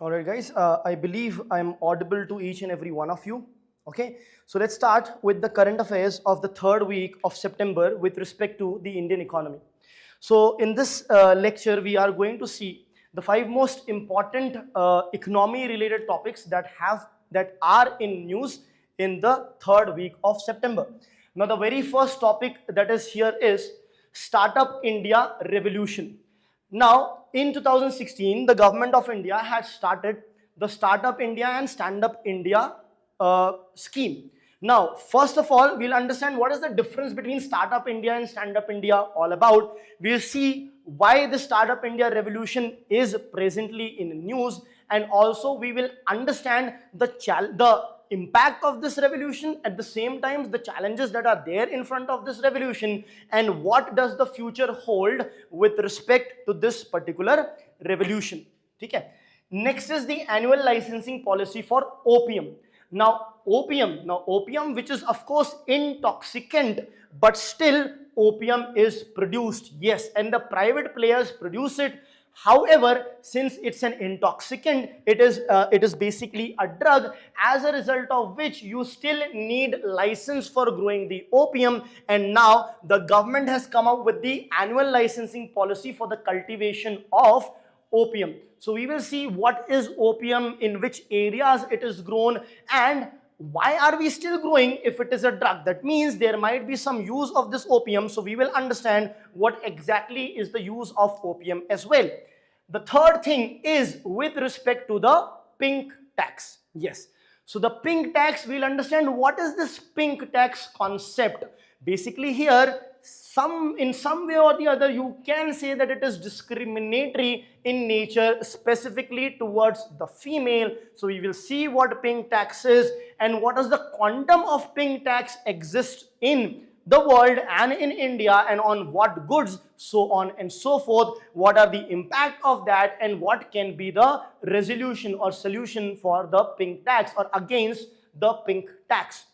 Alright guys, I believe I'm audible to each and every one of you. Okay, so let's start with the current affairs of the third week of September with respect to the Indian economy. So in this lecture, we are going to see the 5 most important economy related topics that are in news in the third week of September. Now the very first topic that is here is Startup India Revolution. Now, in 2016, the government of India had started the Startup India and Stand Up India scheme. Now, first of all, we'll understand what is the difference between Startup India and Stand Up India all about. We'll see why the Startup India revolution is presently in news, and also we will understand the impact of this revolution, at the same time the challenges that are there in front of this revolution, and what does the future hold with respect to this particular revolution. Okay. Next is the annual licensing policy for opium. Now opium, which is of course intoxicant, but still opium is produced, yes, and the private players produce it. However, since it's an intoxicant, it is basically a drug, as a result of which you still need license for growing the opium, and now the government has come up with the annual licensing policy for the cultivation of opium. So we will see what is opium, in which areas it is grown, and why are we still growing if it is a drug. That means there might be some use of this opium, so we will understand what exactly is the use of opium as well. The third thing is with respect to the pink tax. Yes, so the pink tax, we'll understand what is this pink tax concept. Basically here, in some way or the other, you can say that it is discriminatory in nature, specifically towards the female. So we will see what pink tax is and what does the quantum of pink tax exist in the world and in India, and on what goods, so on and so forth. What are the impact of that, and what can be the resolution or solution for the pink tax or against the pink tax.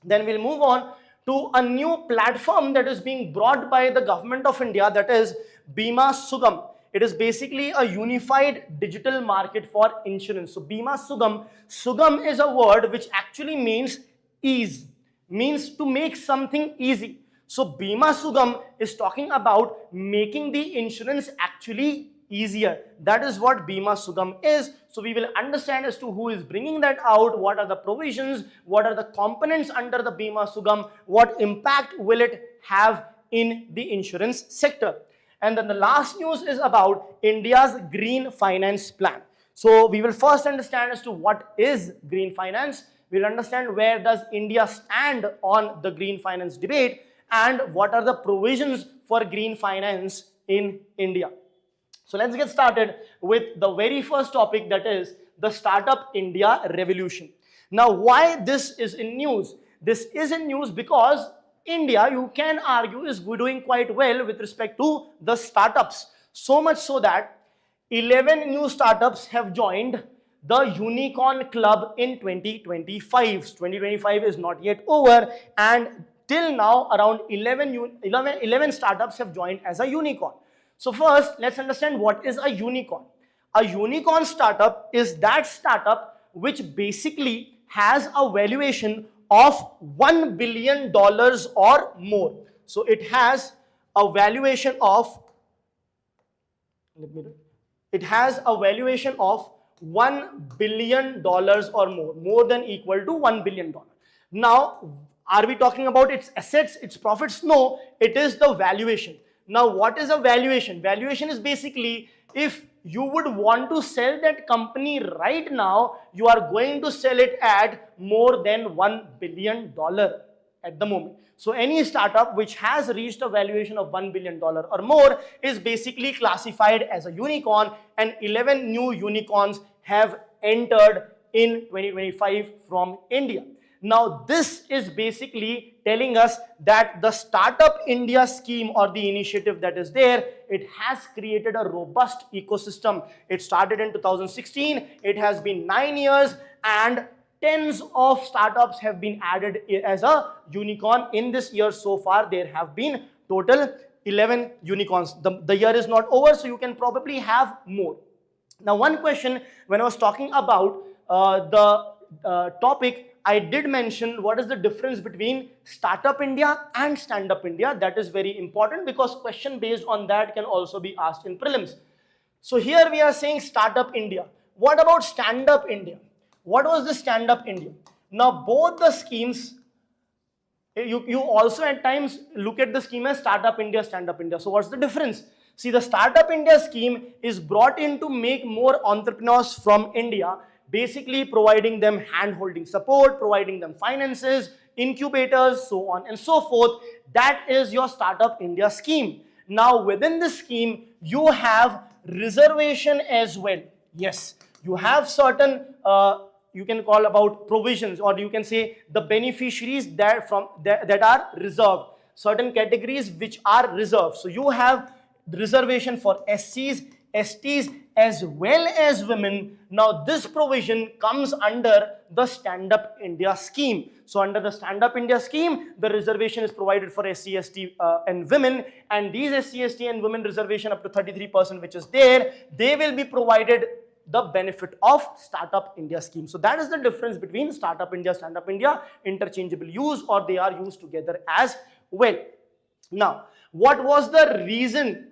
Then we'll move on to a new platform that is being brought by the government of India, that is Bima Sugam. It is basically a unified digital market for insurance. So Bima Sugam, Sugam is a word which actually means ease, means to make something easy. So Bima Sugam is talking about making the insurance actually easier. That is what Bima Sugam is. So we will understand as to who is bringing that out, what are the provisions, what are the components under the Bima Sugam, what impact will it have in the insurance sector. And then the last news is about India's green finance plan. So we will first understand as to what is green finance. We'll understand where does India stand on the green finance debate, and what are the provisions for green finance in India. So let's get started with the very first topic, that is the Startup India Revolution. Now, why this is in news? This is in news because India, you can argue, is doing quite well with respect to the startups. So much so that 11 new startups have joined the Unicorn Club in 2025. 2025 is not yet over, and till now around 11 startups have joined as a unicorn. So first, let's understand what is a unicorn. A unicorn startup is that startup which basically has a valuation of $1 billion or more. So it has a valuation of, $1 billion or more than equal to $1 billion. Now, are we talking about its assets, its profits? No, it is the valuation. Now, what is a valuation? Valuation is basically, if you would want to sell that company right now, you are going to sell it at more than $1 billion at the moment. So any startup which has reached a valuation of $1 billion or more is basically classified as a unicorn, and 11 new unicorns have entered in 2025 from India. Now, this is basically telling us that the Startup India scheme or the initiative that is there, it has created a robust ecosystem. It started in 2016. It has been 9 years, and tens of startups have been added as a unicorn in this year. So far, there have been total 11 unicorns. The year is not over, so you can probably have more. Now, one question when I was talking about the topic, I did mention what is the difference between Startup India and Stand Up India. That is very important because question based on that can also be asked in prelims. So here we are saying Startup India. What about Stand Up India? What was the Stand Up India? Now, both the schemes, you also at times look at the scheme as Startup India, Stand Up India. So what's the difference? See, the Startup India scheme is brought in to make more entrepreneurs from India, basically providing them hand-holding support, providing them finances, incubators, so on and so forth. That is your Startup India scheme. Now, within this scheme, you have reservation as well. Yes, you have certain you can call about provisions, or you can say the beneficiaries that are reserved, certain categories which are reserved. So you have reservation for SCs, STs as well as women. Now this provision comes under the Stand Up India scheme. So under the Stand Up India scheme, the reservation is provided for SC, ST and women, and these SC, ST and women reservation up to 33% which is there, they will be provided the benefit of Startup India scheme. So that is the difference between Startup India, Stand Up India, interchangeable use, or they are used together as well. Now, what was the reason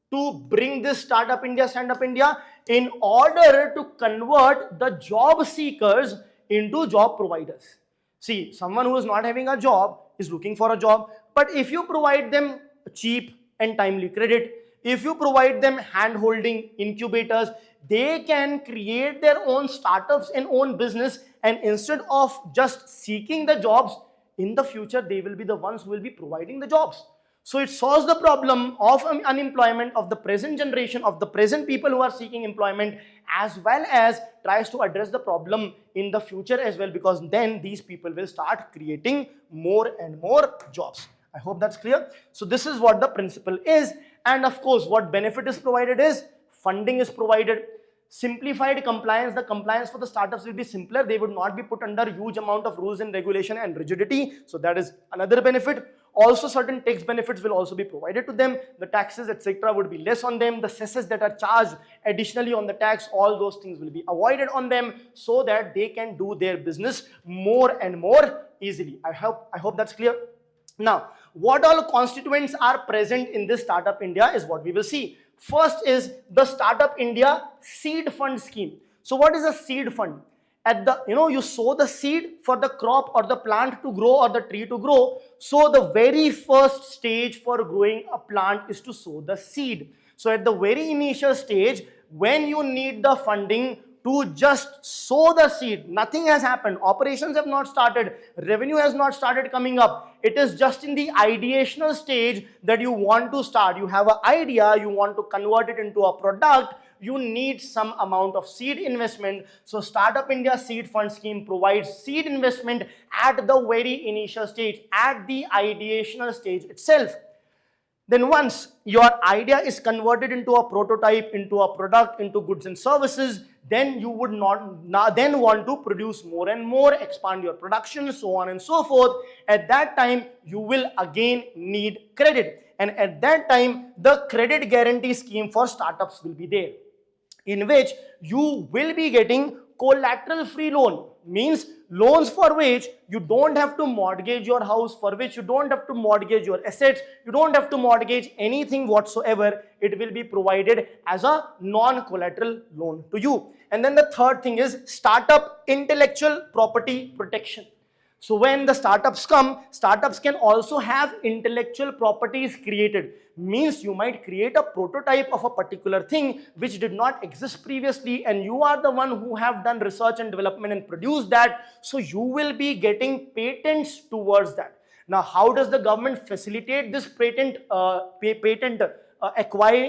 to bring this Startup India, Stand Up India? In order to convert the job seekers into job providers. See, someone who is not having a job is looking for a job, but if you provide them cheap and timely credit, if you provide them hand-holding incubators, they can create their own startups and own business, and instead of just seeking the jobs, in the future they will be the ones who will be providing the jobs. So it solves the problem of unemployment of the present generation, of the present people who are seeking employment, as well as tries to address the problem in the future as well, because then these people will start creating more and more jobs. I hope that's clear. So this is what the principle is, and of course what benefit is provided is funding is provided. Simplified compliance, the compliance for the startups will be simpler. They would not be put under huge amount of rules and regulation and rigidity. So that is another benefit. Also, certain tax benefits will also be provided to them. The taxes, etc. would be less on them. The cesses that are charged additionally on the tax, all those things will be avoided on them, so that they can do their business more and more easily. I hope that's clear. Now, what all constituents are present in this Startup India is what we will see. First is the Startup India seed fund scheme. So what is a seed fund? At the, you sow the seed for the crop or the plant to grow or the tree to grow. So the very first stage for growing a plant is to sow the seed. So at the very initial stage, when you need the funding to just sow the seed, nothing has happened, operations have not started, revenue has not started coming up, it is just in the ideational stage that you want to start. You have an idea, you want to convert it into a product, you need some amount of seed investment. So Startup India Seed Fund Scheme provides seed investment at the very initial stage, at the ideational stage itself. Then once your idea is converted into a prototype, into a product, into goods and services, then you would not then want to produce more and more, expand your production, so on and so forth. At that time, you will again need credit. And at that time, the credit guarantee scheme for startups will be there, in which you will be getting collateral-free loan. Means loans for which you don't have to mortgage your house, for which you don't have to mortgage your assets, you don't have to mortgage anything whatsoever. It will be provided as a non-collateral loan to you. And then the third thing is startup intellectual property protection. So when the startups come, startups can also have intellectual properties created. Means you might create a prototype of a particular thing which did not exist previously, and you are the one who have done research and development and produced that. So you will be getting patents towards that. Now, how does the government facilitate this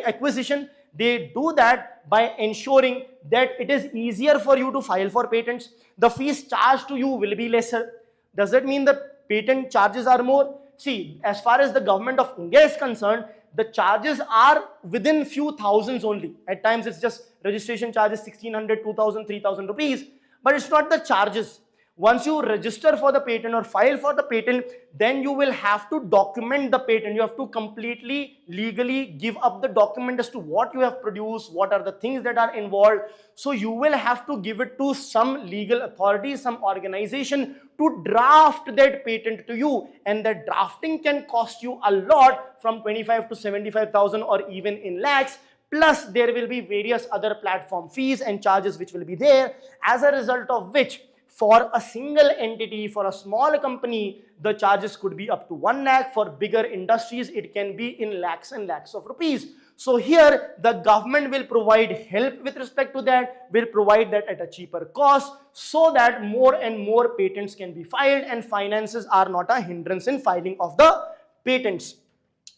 acquisition? They do that by ensuring that it is easier for you to file for patents. The fees charged to you will be lesser. Does that mean the patent charges are more? See, as far as the government of India is concerned, the charges are within few thousands only. At times it's just registration charges 1600, 2000, 3000 rupees. But it's not the charges. Once you register for the patent or file for the patent, then you will have to document the patent. You have to completely legally give up the document as to what you have produced, what are the things that are involved. So you will have to give it to some legal authority, some organization to draft that patent to you, and that drafting can cost you a lot, from 25 to 75,000 or even in lakhs. Plus there will be various other platform fees and charges which will be there, as a result of which for a single entity, for a small company, the charges could be up to 1 lakh. For bigger industries, it can be in lakhs and lakhs of rupees. So here the government will provide help with respect to that, will provide that at a cheaper cost, so that more and more patents can be filed and finances are not a hindrance in filing of the patents.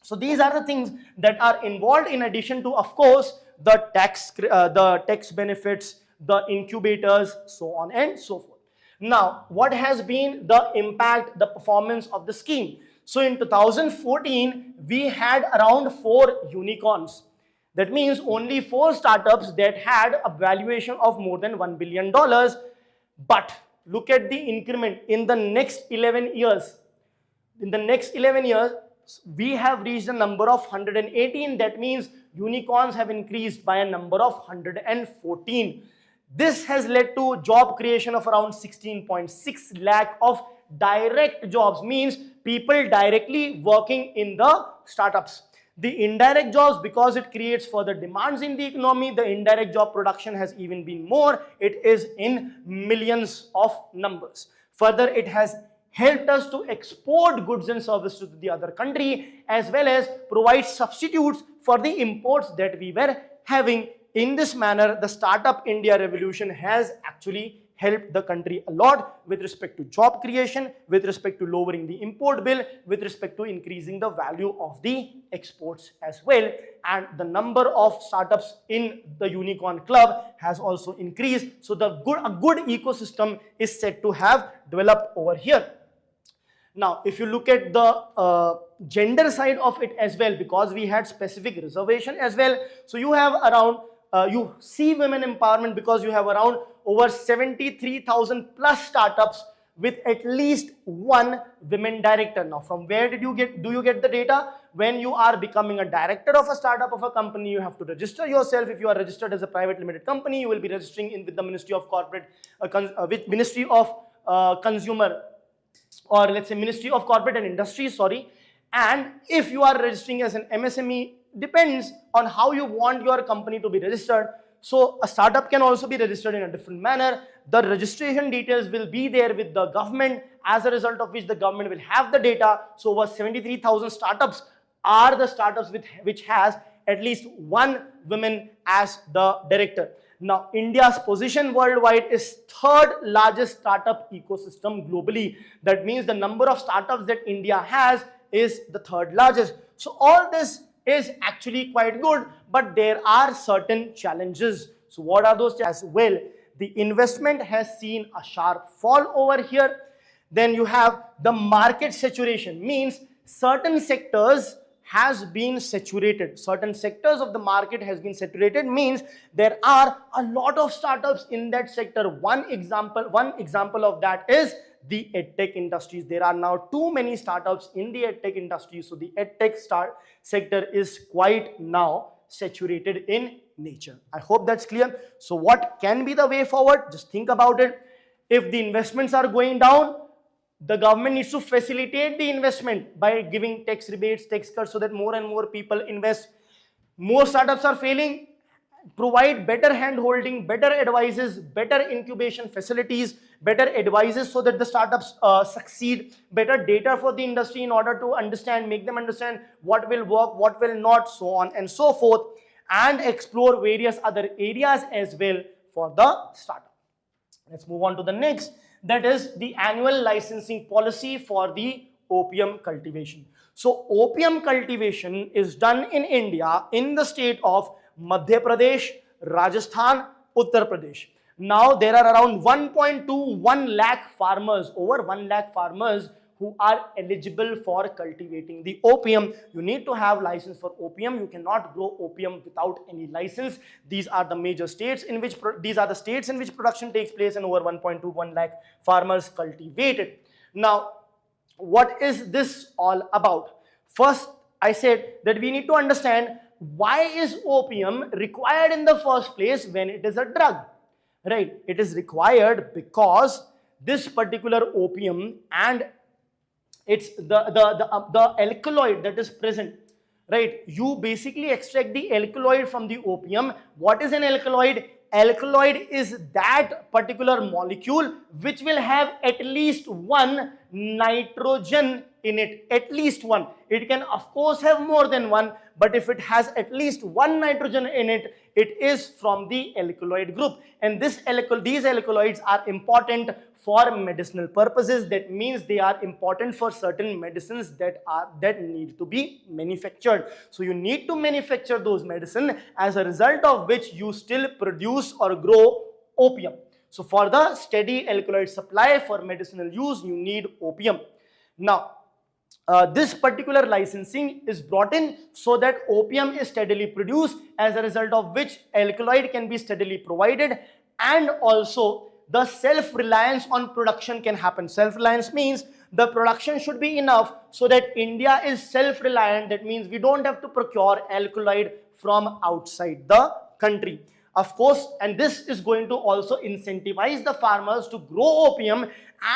So these are the things that are involved, in addition to, of course, the tax benefits, the incubators, so on and so forth. Now, what has been the impact, the performance of the scheme? So in 2014, we had around 4 unicorns. That means only 4 startups that had a valuation of more than $1 billion. But look at the increment in the next 11 years. In the next 11 years, we have reached a number of 118. That means unicorns have increased by a number of 114. This has led to job creation of around 16.6 lakh of direct jobs, means people directly working in the startups. The indirect jobs, because it creates further demands in the economy, the indirect job production has even been more. It is in millions of numbers. Further, it has helped us to export goods and services to the other country, as well as provide substitutes for the imports that we were having. In this manner, the Startup India revolution has actually helped the country a lot with respect to job creation, with respect to lowering the import bill, with respect to increasing the value of the exports as well. And the number of startups in the Unicorn Club has also increased. So a good ecosystem is said to have developed over here. Now, if you look at the gender side of it as well, because we had specific reservation as well, so you have around you see women empowerment, because you have around over 73,000 plus startups with at least 1 women director. Now, from where do you get the data? When you are becoming a director of a startup of a company, you have to register yourself. If you are registered as a private limited company, you will be registering in with the Ministry of Corporate, with Ministry of Consumer, or let's say Ministry of Corporate and Industry, sorry. And if you are registering as an MSME, depends on how you want your company to be registered. So a startup can also be registered in a different manner. The registration details will be there with the government, as a result of which the government will have the data. So over 73,000 startups are the startups which has at least 1 woman as the director. Now, India's position worldwide is 3rd largest startup ecosystem globally. That means the number of startups that India has is the 3rd largest. So all this is actually quite good, but there are certain challenges. So what are those as well? The investment has seen a sharp fall over here. Then you have the market saturation, means certain sectors has been saturated. Certain sectors of the market has been saturated, means there are a lot of startups in that sector. One example of that is the edtech industries. There are now too many startups in the edtech industry. So the edtech sector is quite now saturated in nature. I hope that's clear. So what can be the way forward? Just think about it. If the investments are going down, the government needs to facilitate the investment by giving tax rebates, tax cuts, so that more and more people invest. More startups are failing. Provide better hand holding, better advices, better incubation facilities, better advices so that the startups succeed, better data for the industry in order to understand, make them understand what will work, what will not, so on and so forth, and explore various other areas as well for the startup. Let's move on to the next. That is the annual licensing policy for the opium cultivation. So opium cultivation is done in India in the state of Madhya Pradesh, Rajasthan, Uttar Pradesh. Now there are around 1.21 lakh farmers, over 1 lakh farmers who are eligible for cultivating the opium. You need to have license for opium. You cannot grow opium without any license. These are the major states in which production takes place, and over 1.21 lakh farmers cultivate it. Now, what is this all about? First, I said that we need to understand why is opium required in the first place when it is a drug, right? It is required because this particular opium and it's the alkaloid that is present, right? You basically extract the alkaloid from the opium. What is an alkaloid? Alkaloid is that particular molecule which will have at least one nitrogen in it, at least one. It can of course have more than one, but if it has at least one nitrogen in it, it is from the alkaloid group. And these alkaloids are important for medicinal purposes. That means they are important for certain medicines that need to be manufactured. So you need to manufacture those medicine, as a result of which you still produce or grow opium. So for the steady alkaloid supply for medicinal use, you need opium. Now, this particular licensing is brought in so that opium is steadily produced, as a result of which alkaloid can be steadily provided, and also the self-reliance on production can happen. Self-reliance means the production should be enough so that India is self-reliant. That means we don't have to procure alkaloid from outside the country. Of course, and this is going to also incentivize the farmers to grow opium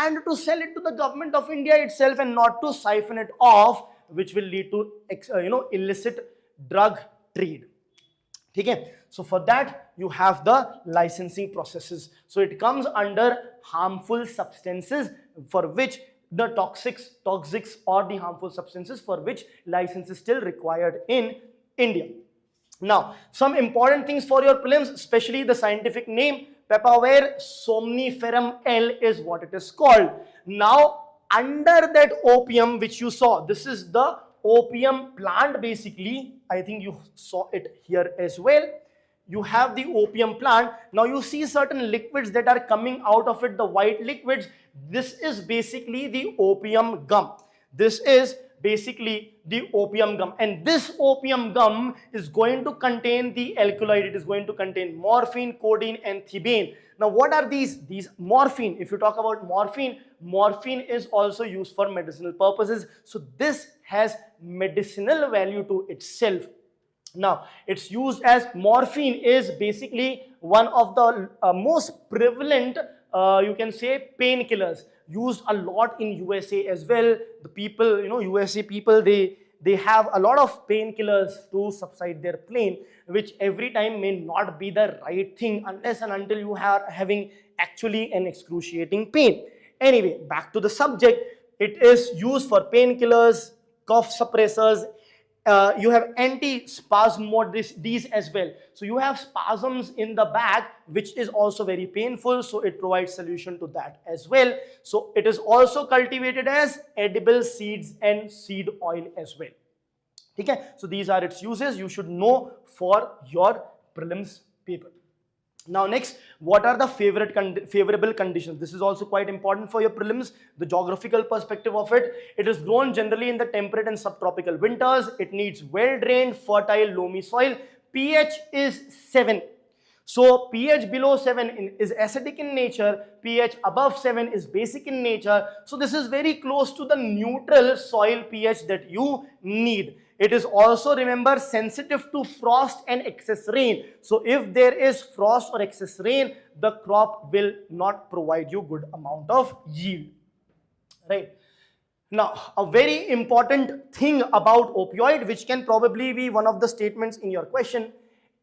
and to sell it to the government of India itself, and not to siphon it off, which will lead to illicit drug trade. Okay? So for that you have the licensing processes. So it comes under harmful substances for which the toxics or the harmful substances for which license is still required in India. Now, some important things for your prelims, especially the scientific name, Papaver somniferum L is what it is called. Now, under that opium which you saw, this is the opium plant basically. I think you saw it here as well. You have the opium plant. Now you see certain liquids that are coming out of it, the white liquids. This is basically the opium gum. This is basically the opium gum, and this opium gum is going to contain the alkaloid. It is going to contain morphine, codeine and thebaine. Now what are these? These morphine, if you talk about morphine, morphine is also used for medicinal purposes. So this has medicinal value to itself. Now it's used as morphine is basically one of the most prevalent you can say painkillers, used a lot in USA as well. The people, USA people, they have a lot of painkillers to subside their pain, which every time may not be the right thing unless and until you are having actually an excruciating pain. Anyway, back to the subject. It is used for painkillers, cough suppressors. You have anti-spasmodies as well. So you have spasms in the back, which is also very painful. So it provides solution to that as well. So it is also cultivated as edible seeds and seed oil as well. Okay? So these are its uses. You should know for your prelims paper. Now next, what are the favorable conditions? This is also quite important for your prelims, the geographical perspective of it. It is grown generally in the temperate and subtropical winters. It needs well-drained, fertile, loamy soil. pH is 7. So pH below 7 is acidic in nature, pH above 7 is basic in nature. So this is very close to the neutral soil pH that you need. It is also, remember, sensitive to frost and excess rain. So if there is frost or excess rain, the crop will not provide you good amount of yield. Right? Now, a very important thing about opioid, which can probably be one of the statements in your question,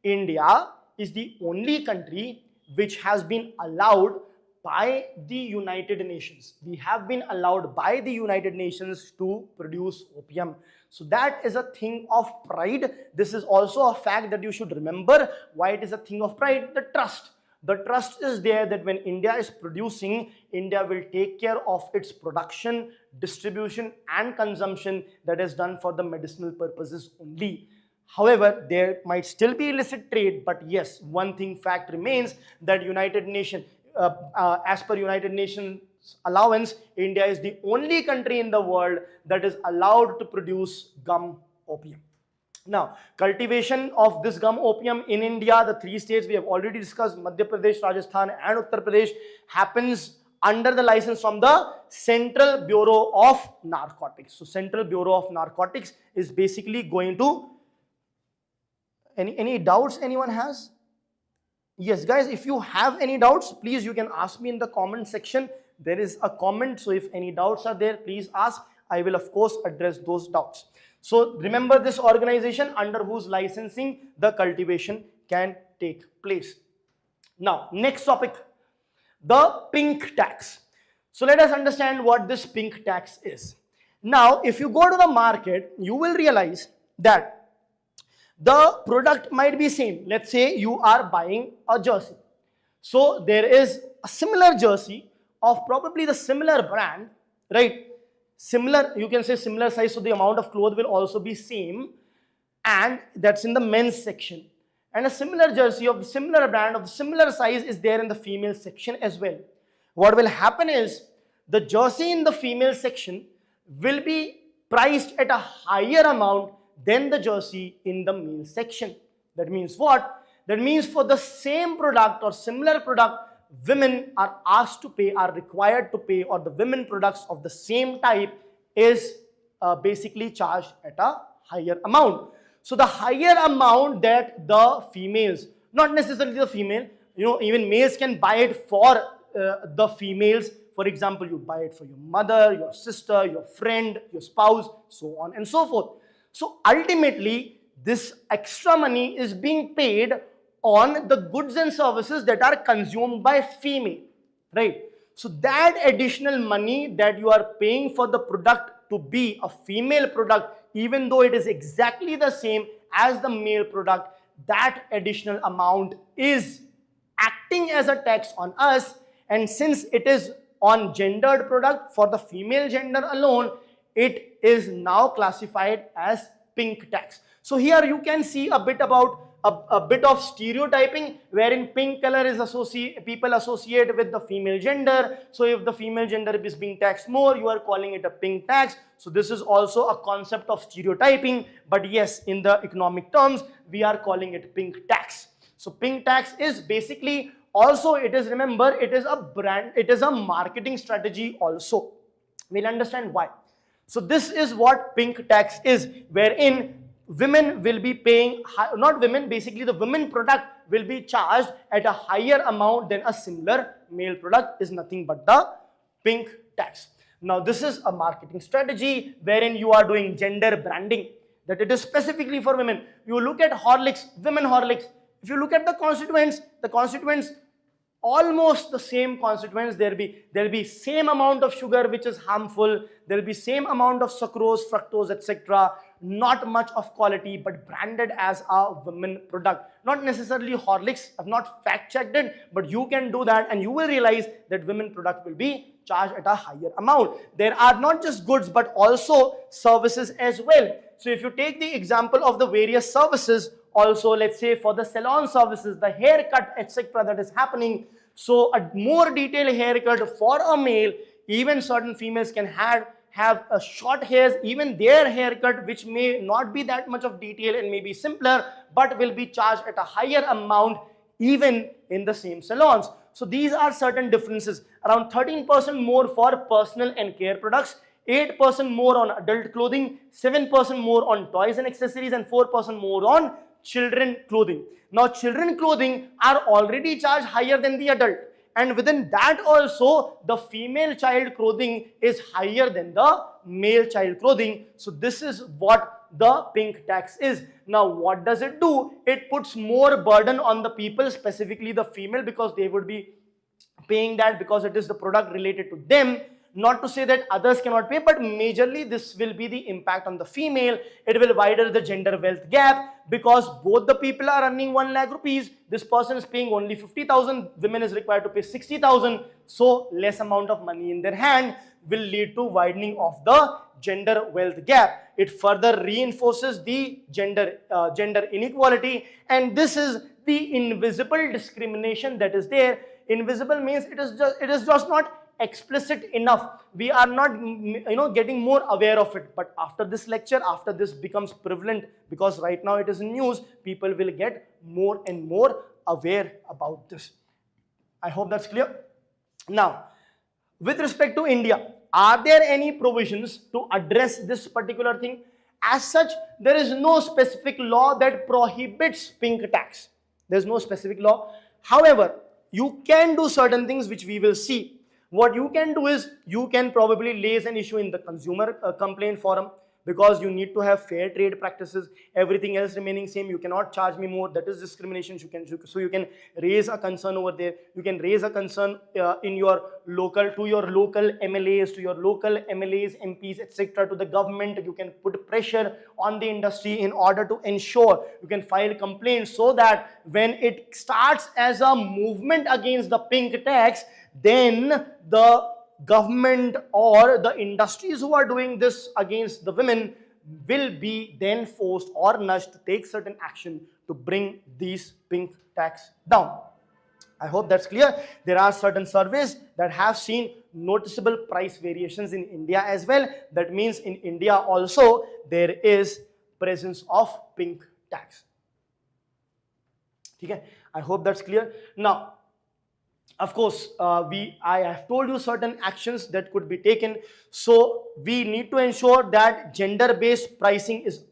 India is the only country which has been allowed by the United Nations. We have been allowed by the United Nations to produce opium. So that is a thing of pride. This is also a fact that you should remember. Why it is a thing of pride? The trust. The trust is there that when India is producing, India will take care of its production, distribution and consumption that is done for the medicinal purposes only. However, there might still be illicit trade, but yes, one thing fact remains that United Nations, as per United Nations allowance, India is the only country in the world that is allowed to produce gum opium. Now, cultivation of this gum opium in India, the 3 states we have already discussed, Madhya Pradesh, Rajasthan and Uttar Pradesh, happens under the license from the Central Bureau of Narcotics. So, Central Bureau of Narcotics is basically going to, any doubts anyone has? Yes, guys, if you have any doubts, please you can ask me in the comment section. There is a comment, so if any doubts are there, please ask. I will of course address those doubts. So remember this organization under whose licensing the cultivation can take place. Now, next topic, the pink tax. So let us understand what this pink tax is. Now, if you go to the market, you will realize that the product might be same. Let's say you are buying a jersey. So there is a similar jersey of probably the similar brand, right? Similar, you can say similar size, so the amount of cloth will also be same, and that's in the men's section. And a similar jersey of the similar brand of the similar size is there in the female section as well. What will happen is the jersey in the female section will be priced at a higher amount than the jersey in the male section. That means what? That means for the same product or similar product, women are asked to pay, are required to pay, or the women products of the same type is basically charged at a higher amount. So the higher amount that the females, not necessarily the female, even males can buy it for the females. For example, you buy it for your mother, your sister, your friend, your spouse, so on and so forth. So ultimately, this extra money is being paid on the goods and services that are consumed by female, right? So that additional money that you are paying for the product to be a female product, even though it is exactly the same as the male product, that additional amount is acting as a tax on us. And since it is on gendered product for the female gender alone, it is now classified as pink tax. So here you can see a bit about a bit of stereotyping, wherein pink color is people associate with the female gender. So if the female gender is being taxed more, you are calling it a pink tax. So this is also a concept of stereotyping, but yes, in the economic terms, we are calling it pink tax. So pink tax is basically also, it is, remember, it is a brand, it is a marketing strategy also. We'll understand why. So this is what pink tax is, wherein women will be paying, not women, basically the women product will be charged at a higher amount than a similar male product, is nothing but the pink tax. Now this is a marketing strategy wherein you are doing gender branding, that it is specifically for women. You look at Horlicks, women Horlicks. If you look at the constituents almost the same constituents. There'll be same amount of sugar which is harmful. There'll be same amount of sucrose, fructose, etc. Not much of quality, but branded as a women product. Not necessarily Horlicks. I've not fact checked it, but you can do that and you will realize that women product will be charged at a higher amount. There are not just goods but also services as well. So if you take the example of the various services, also let's say for the salon services, the haircut, etc. that is happening. So a more detailed haircut for a male, even certain females can have a short hairs, even their haircut, which may not be that much of detail and may be simpler, but will be charged at a higher amount even in the same salons. So these are certain differences. Around 13% more for personal and care products, 8% more on adult clothing, 7% more on toys and accessories, and 4% more on children clothing. Now children clothing are already charged higher than the adult, and within that also the female child clothing is higher than the male child clothing. So this is what the pink tax is. Now what does it do? It puts more burden on the people, specifically the female, because they would be paying that because it is the product related to them. Not to say that others cannot pay, but majorly this will be the impact on the female. It will widen the gender wealth gap because both the people are earning 1 lakh rupees. This person is paying only 50,000. Women is required to pay 60,000. So less amount of money in their hand will lead to widening of the gender wealth gap. It further reinforces the gender inequality, and this is the invisible discrimination that is there. Invisible means it is just not explicit enough. We are not, getting more aware of it. But after this lecture, after this becomes prevalent, because right now it is in news, people will get more and more aware about this. I hope that's clear. Now, with respect to India, are there any provisions to address this particular thing? As such, there is no specific law that prohibits pink tax. There is no specific law. However, you can do certain things which we will see. What you can do is, you can probably raise an issue in the consumer complaint forum, because you need to have fair trade practices. Everything else remaining same, you cannot charge me more. That is discrimination. So you can raise a concern over there. You can raise a concern in your local, to your local MLAs, to your local MLAs, MPs, etc., to the government. You can put pressure on the industry in order to ensure, you can file complaints, so that when it starts as a movement against the pink tax, then the government or the industries who are doing this against the women will be then forced or nudged to take certain action to bring these pink tax down. I hope that's clear. There are certain surveys that have seen noticeable price variations in India as well. That means in India also there is presence of pink tax. Okay? I hope that's clear. Now, of course, I have told you certain actions that could be taken. So we need to ensure that gender-based pricing is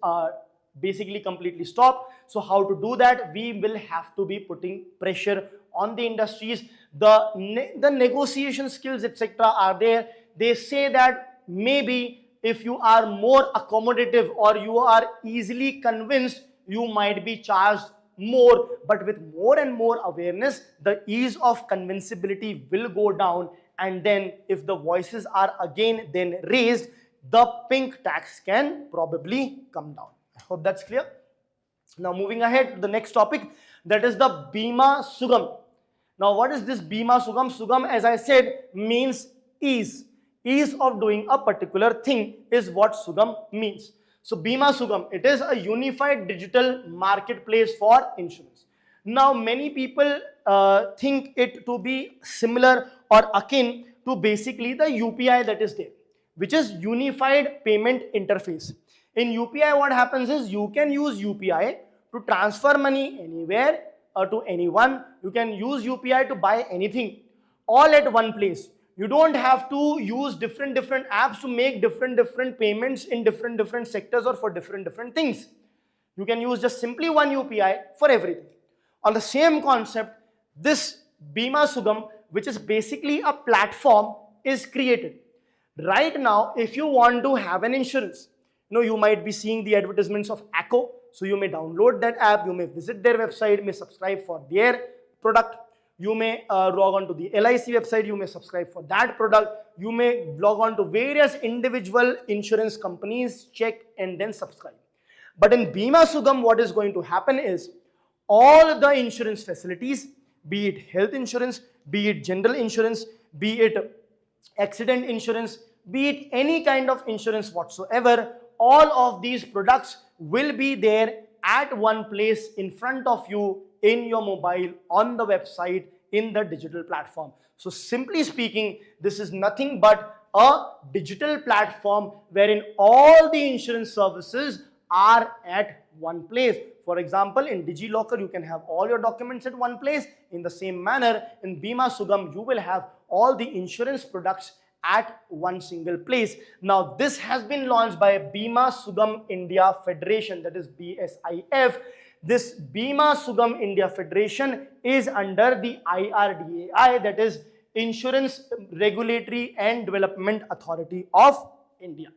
basically completely stopped. So how to do that? We will have to be putting pressure on the industries. The negotiation skills, etc., are there. They say that maybe if you are more accommodative or you are easily convinced, you might be charged more, but with more and more awareness, the ease of convincibility will go down, and then if the voices are again then raised, the pink tax can probably come down. I hope that's clear. Now moving ahead to the next topic, that is the Bima Sugam. Now what is this Bima Sugam? Sugam, as I said, means ease. Ease of doing a particular thing is what Sugam means. So Bima Sugam, it is a unified digital marketplace for insurance. Now many people think it to be similar or akin to basically the UPI that is there, which is Unified Payment Interface. In UPI, what happens is, you can use UPI to transfer money anywhere or to anyone. You can use UPI to buy anything, all at one place. You don't have to use different apps to make different payments in different sectors or for different things. You can use just simply one UPI for everything. On the same concept, this Bima Sugam, which is basically a platform, is created. Right now, if you want to have an insurance, you might be seeing the advertisements of ACO. So you may download that app, you may visit their website, may subscribe for their product. You may log on to the LIC website, you may subscribe for that product. You may log on to various individual insurance companies, check and then subscribe. But in Bima Sugam, what is going to happen is, all the insurance facilities, be it health insurance, be it general insurance, be it accident insurance, be it any kind of insurance whatsoever, all of these products will be there at one place in front of you, in your mobile, on the website, in the digital platform. So simply speaking, this is nothing but a digital platform wherein all the insurance services are at one place. For example, in DigiLocker, you can have all your documents at one place. In the same manner, in Bima Sugam, you will have all the insurance products at one single place. Now, this has been launched by Bima Sugam India Federation, that is BSIF. This Bima Sugam India Federation is under the IRDAI, that is Insurance Regulatory and Development Authority of India.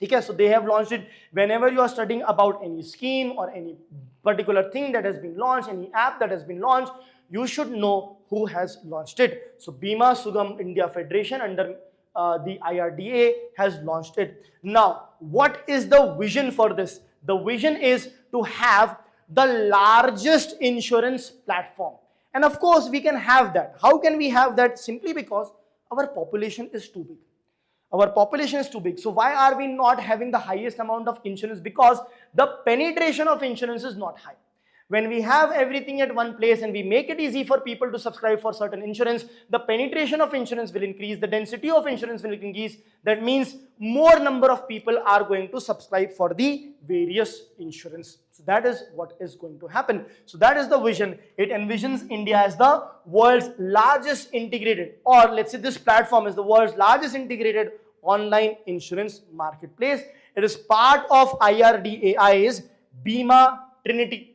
Okay, so they have launched it. Whenever you are studying about any scheme or any particular thing that has been launched, any app that has been launched, you should know who has launched it. So Bima Sugam India Federation under the IRDA has launched it. Now, what is the vision for this? The vision is to have the largest insurance platform. And of course, we can have that. How can we have that? Simply because our population is too big. Our population is too big. So why are we not having the highest amount of insurance? Because the penetration of insurance is not high. When we have everything at one place and we make it easy for people to subscribe for certain insurance, the penetration of insurance will increase, the density of insurance will increase. That means more number of people are going to subscribe for the various insurance. So that is what is going to happen. So that is the vision. It envisions India as the world's largest integrated, or let's say this platform is the world's largest integrated online insurance marketplace. It is part of IRDAI's Bima Trinity.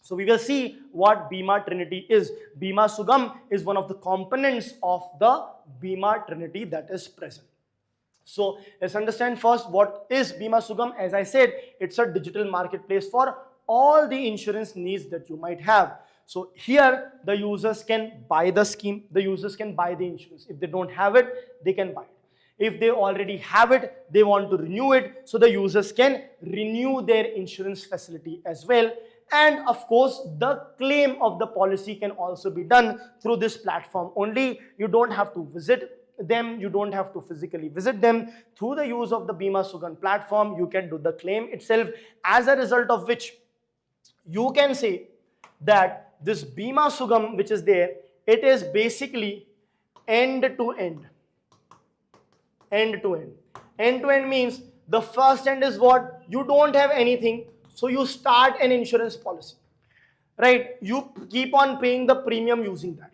So we will see what Bima Trinity is. Bima Sugam is one of the components of the Bima Trinity that is present. So let's understand first what is Bima Sugam. As I said, it's a digital marketplace for all the insurance needs that you might have. So here the users can buy the scheme, the users can buy the insurance. If they don't have it, they can buy it. If they already have it, they want to renew it, so the users can renew their insurance facility as well. And of course, the claim of the policy can also be done through this platform only. You don't have to visit them, you don't have to physically visit them. Through the use of the Bima Sugam platform, you can do the claim itself, as a result of which you can say that this Bima Sugam which is there, it is basically end to end. End to end. End to end means the first end is what? You don't have anything, so you start an insurance policy, right? You keep on paying the premium using that.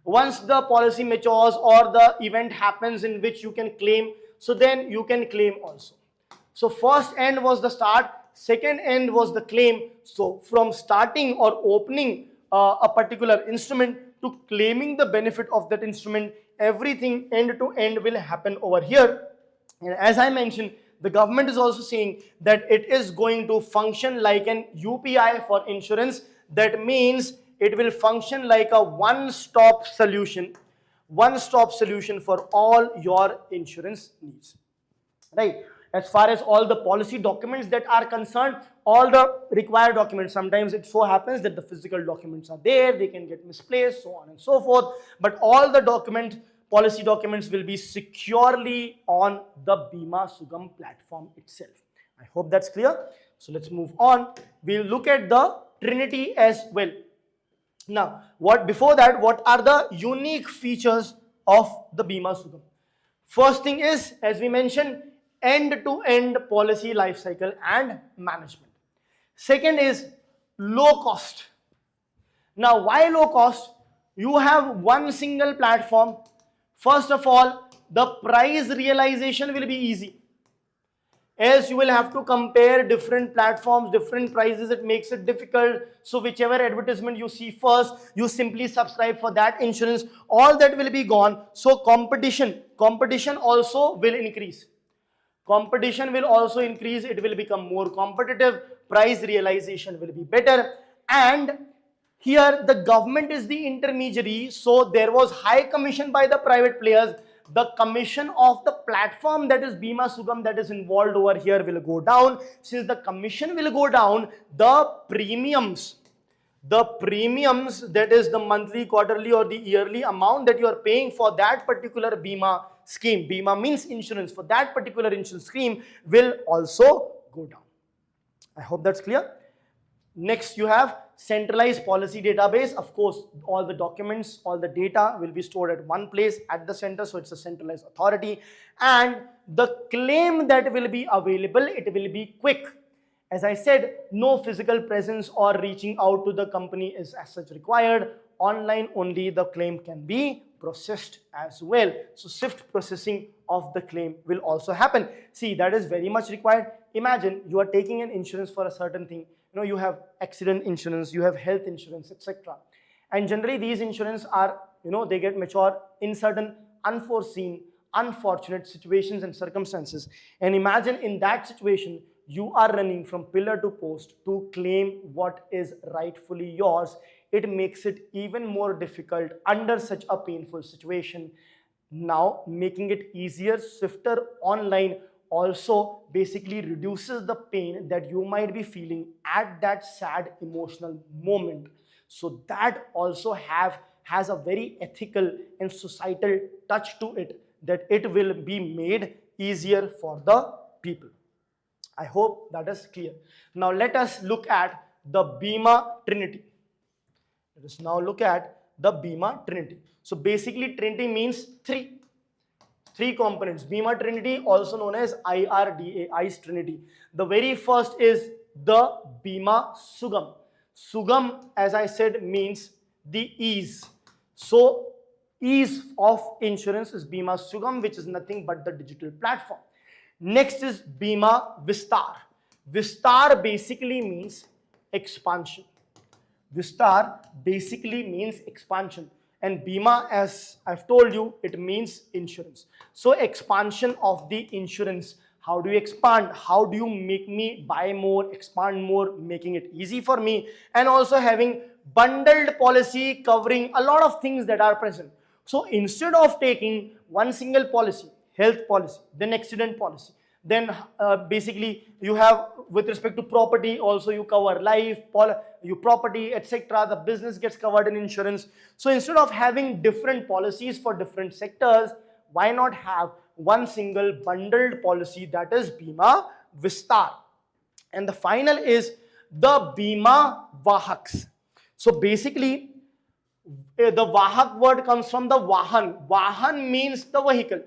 Once the policy matures or the event happens in which you can claim, so then you can claim also. So first end was the start, second end was the claim. So from starting or opening a particular instrument to claiming the benefit of that instrument, everything end to end will happen over here. And as I mentioned, the government is also saying that it is going to function like an UPI for insurance. That means it will function like a one-stop solution for all your insurance needs, right? As far as all the policy documents that are concerned, all the required documents, sometimes it so happens that the physical documents are there, they can get misplaced, so on and so forth, but all the policy documents will be securely on the Bima Sugam platform itself. I hope that's clear. So let's move on. We'll look at the Trinity as well. Now, before that, what are the unique features of the Bima Sugam? First thing is, as we mentioned, end-to-end policy lifecycle and management. Second is low cost. Now, why low cost? You have one single platform. First of all, the price realization will be easy. As you will have to compare different platforms, different prices, it makes it difficult. So whichever advertisement you see first, you simply subscribe for that insurance. All that will be gone. So competition also will increase. Competition will also increase. It will become more competitive. Price realization will be better. And here the government is the intermediary. So there was high commission by the private players. The commission of the platform, that is Bima Sugam, that is involved over here, will go down. Since the commission will go down, the premiums, that is the monthly, quarterly or the yearly amount that you are paying for that particular Bima scheme, Bima means insurance, for that particular insurance scheme, will also go down. I hope that's clear. Next, you have centralized policy database. Of course, all the documents, all the data will be stored at one place at the center, so it's a centralized authority. And the claim that will be available, it will be quick. As I said, no physical presence or reaching out to the company is as such required. Online only the claim can be processed as well. So swift processing of the claim will also happen. See, that is very much required. Imagine you are taking an insurance for a certain thing. You know, you have accident insurance, you have health insurance, etc. And generally these insurance are, they get mature in certain unforeseen, unfortunate situations and circumstances. And imagine in that situation, you are running from pillar to post to claim what is rightfully yours. It makes it even more difficult under such a painful situation. Now, making it easier, swifter online also basically reduces the pain that you might be feeling at that sad emotional moment. So that also has a very ethical and societal touch to it, that it will be made easier for the people. I hope that is clear. Now let us look at the Bima Trinity. Let us now look at the Bima Trinity. So basically Trinity means three components. Bima Trinity, also known as IRDA, ICE Trinity. The very first is the Bima Sugam. Sugam, as I said, means the ease. So ease of insurance is Bima Sugam, which is nothing but the digital platform. Next is Bima Vistar. Vistar basically means expansion. Vistar basically means expansion, and Bima, as I've told you, it means insurance. So expansion of the insurance. How do you expand? How do you make me buy more, expand more, making it easy for me, and also having bundled policy covering a lot of things that are present. So instead of taking one single policy, health policy, then accident policy, then basically you have with respect to property also you cover life, your property, etc. The business gets covered in insurance. So instead of having different policies for different sectors, why not have one single bundled policy, that is Bima Vistar. And the final is the Bima Vahaks. So basically the Vahak word comes from the Vahan. Vahan means the vehicle,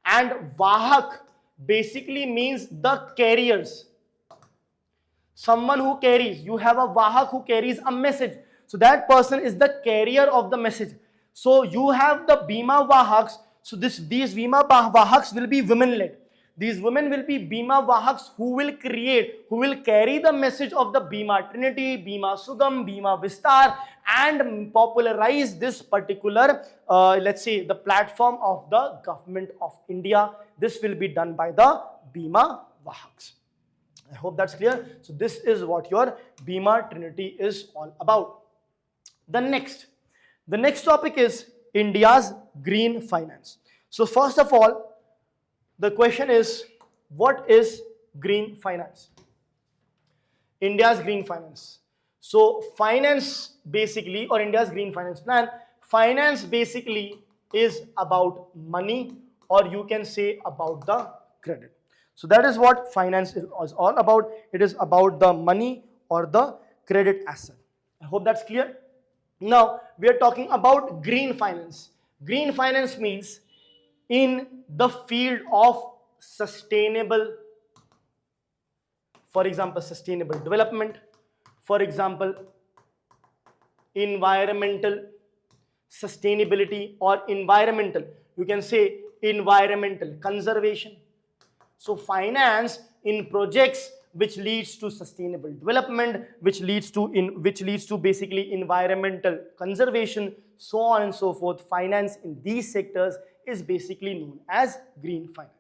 and Vahak basically means the carriers. Someone who carries, you have a Vahak who carries a message. So that person is the carrier of the message. So you have the Bima Vahaks. So these Bima Vahaks will be women led. These women will be Bima Vahaks who will carry the message of the Bima Trinity, Bima Sugam, Bima Vistar, and popularize this particular, let's say, the platform of the government of India. This will be done by the Bima Vahaks. I hope that's clear. So this is what your Bima Trinity is all about. The next topic is India's green finance. So first of all, the question is, what is green finance? India's green finance. So finance basically, or India's green finance plan, finance basically is about money, or you can say about the credit. So that is what finance is all about. It is about the money or the credit asset. I hope that's clear. Now we are talking about green finance. Green finance means in the field of sustainable, for example, sustainable development, for example, environmental sustainability, or environmental, you can say environmental conservation. So finance in projects which leads to sustainable development, which leads to basically environmental conservation, so on and so forth. Finance in these sectors is basically known as green finance.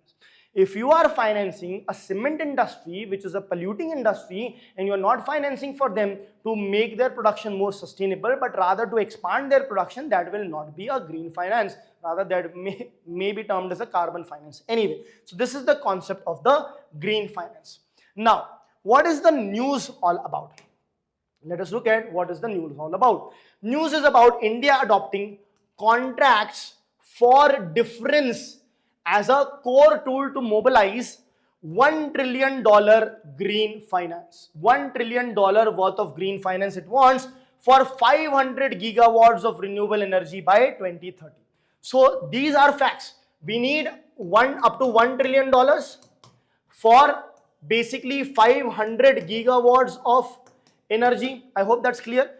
If you are financing a cement industry, which is a polluting industry, and you are not financing for them to make their production more sustainable, but rather to expand their production, that will not be a green finance. Rather, that may be termed as a carbon finance. Anyway, so this is the concept of the green finance. Now, what is the news all about? Let us look at what is the news all about. News is about India adopting contracts for difference as a core tool to mobilize $1 trillion green finance. $1 trillion worth of green finance it wants for 500 gigawatts of renewable energy by 2030. So these are facts. We need up to $1 trillion for basically 500 gigawatts of energy. I hope that's clear.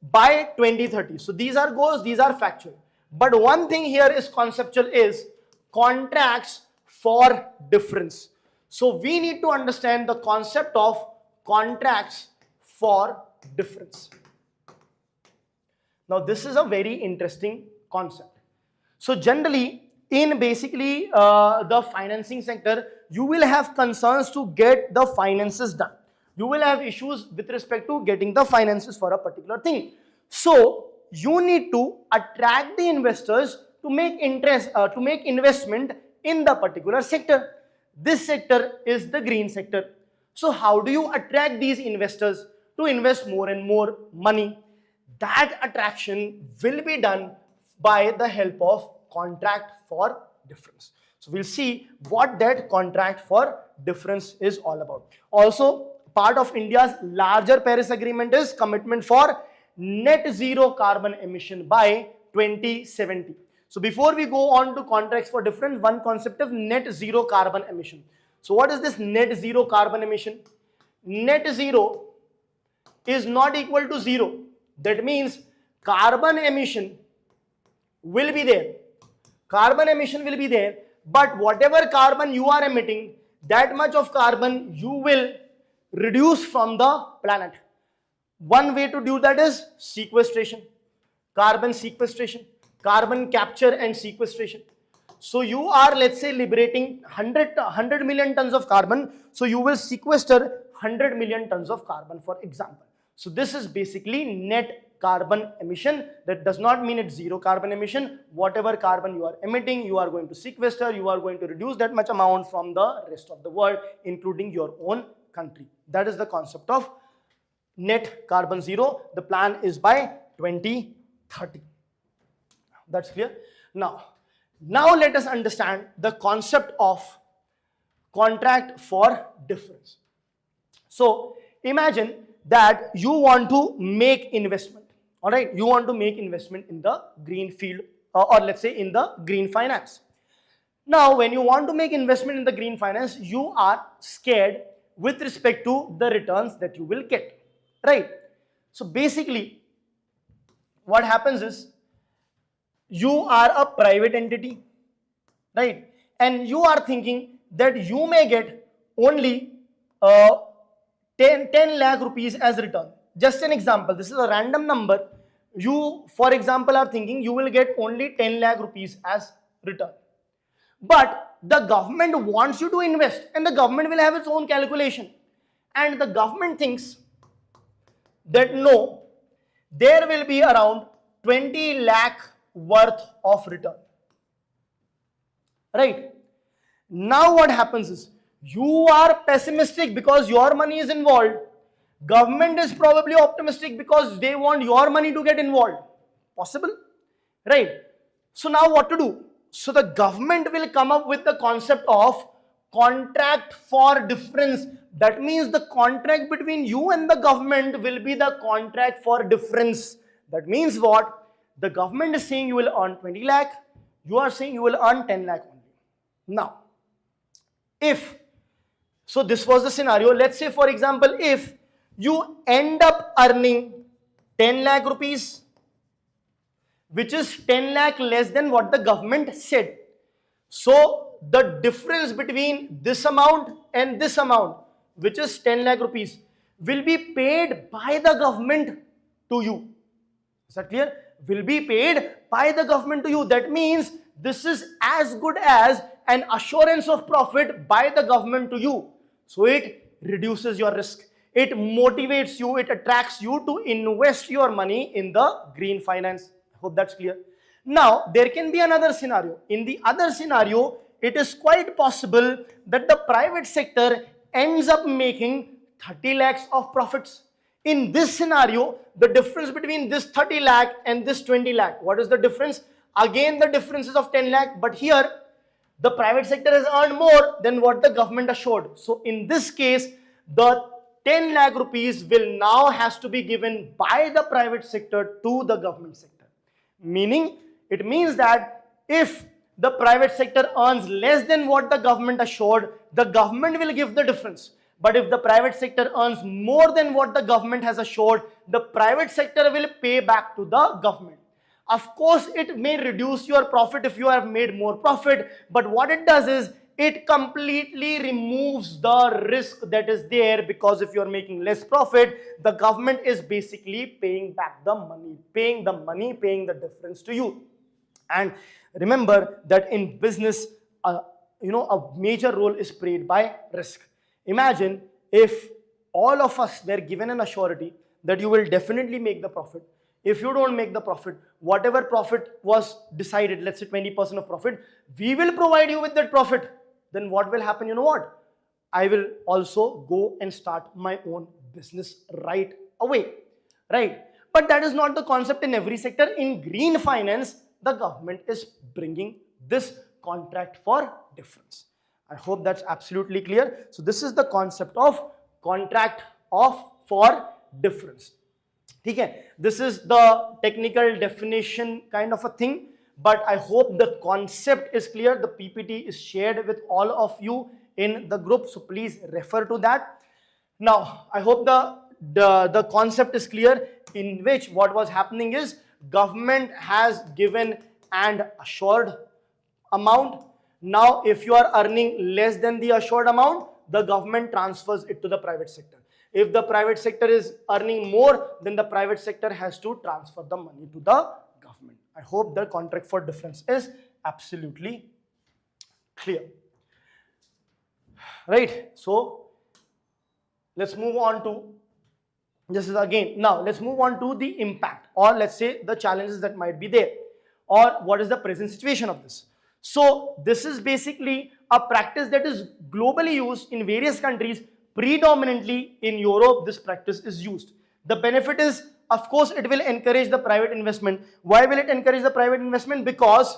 By 2030. So these are goals, these are factual. But one thing here is conceptual, is contracts for difference. So we need to understand the concept of contracts for difference. Now this is a very interesting concept. So generally in basically the financing sector, you will have concerns to get the finances done. You will have issues with respect to getting the finances for a particular thing. So you need to attract the investors to make investment in the particular sector. This sector is the green sector. So how do you attract these investors to invest more and more money? That attraction will be done by the help of contract for difference. So we'll see what that contract for difference is all about. Also, part of India's larger Paris Agreement is commitment for net zero carbon emission by 2070. So before we go on to contracts for difference, one concept of net zero carbon emission. So what is this net zero carbon emission? Net zero is not equal to zero. That means carbon emission will be there. Carbon emission will be there, but whatever carbon you are emitting, that much of carbon you will reduce from the planet. One way to do that is sequestration, carbon sequestration, carbon capture and sequestration. So you are, let's say, liberating 100 million tons of carbon. So you will sequester 100 million tons of carbon, for example. So this is basically net carbon emission. That does not mean it's zero carbon emission. Whatever carbon you are emitting, you are going to sequester, you are going to reduce that much amount from the rest of the world, including your own country. That is the concept of net carbon zero. The plan is by 2030. That's clear. Now let us understand the concept of contract for difference. So imagine that you want to make investment. All right, you want to make investment in the green field, or let's say in the green finance. Now when you want to make investment in the green finance, you are scared with respect to the returns that you will get, right? So basically what happens is, you are a private entity, right? And you are thinking that you may get only 10 lakh rupees as return. Just an example, this is a random number. You, for example, are thinking you will get only 10 lakh rupees as return. But the government wants you to invest, and the government will have its own calculation. And the government thinks that no, there will be around 20 lakh worth of return. Right? Now what happens is, you are pessimistic because your money is involved. Government is probably optimistic because they want your money to get involved. Possible? Right? So now what to do? So the government will come up with the concept of contract for difference. That means the contract between you and the government will be the contract for difference. That means what? The government is saying you will earn 20 lakh. You are saying you will earn 10 lakh only. Now, so this was the scenario. Let's say, for example, if you end up earning 10 lakh rupees, which is 10 lakh less than what the government said. So the difference between this amount and this amount, which is 10 lakh rupees, will be paid by the government to you. Is that clear? Will be paid by the government to you. That means this is as good as an assurance of profit by the government to you. So it reduces your risk. It motivates you, it attracts you to invest your money in the green finance. I hope that's clear. Now, there can be another scenario. In the other scenario, it is quite possible that the private sector ends up making 30 lakhs of profits. In this scenario, the difference between this 30 lakh and this 20 lakh, what is the difference? Again, the difference is of 10 lakh, but here the private sector has earned more than what the government assured. So in this case, the 10 lakh rupees will now has to be given by the private sector to the government sector. Meaning, it means that if the private sector earns less than what the government assured, the government will give the difference. But if the private sector earns more than what the government has assured, the private sector will pay back to the government. Of course, it may reduce your profit if you have made more profit, but what it does is, it completely removes the risk that is there, because if you are making less profit, the government is basically paying back the money, paying the difference to you. And remember that in business, a major role is played by risk. Imagine if all of us were given an assurity that you will definitely make the profit. If you don't make the profit, whatever profit was decided, let's say 20% of profit, we will provide you with that profit. Then what will happen? You know what? I will also go and start my own business right away, right? But that is not the concept in every sector. In green finance, the government is bringing this contract for difference. I hope that's absolutely clear. So this is the concept of contract of for difference. Okay, this is the technical definition kind of a thing, but I hope the concept is clear. The PPT is shared with all of you in the group, so please refer to that. Now, I hope the concept is clear, in which what was happening is government has given an assured amount. Now, if you are earning less than the assured amount, the government transfers it to the private sector. If the private sector is earning more, then the private sector has to transfer the money to the government. I hope the contract for difference is absolutely clear. Right? So, let's move on to, this is again, now let's move on to the impact, or let's say the challenges that might be there, or what is the present situation of this. So, this is basically a practice that is globally used in various countries. Predominantly in Europe, this practice is used. The benefit is, of course, it will encourage the private investment. Why will it encourage the private investment? Because,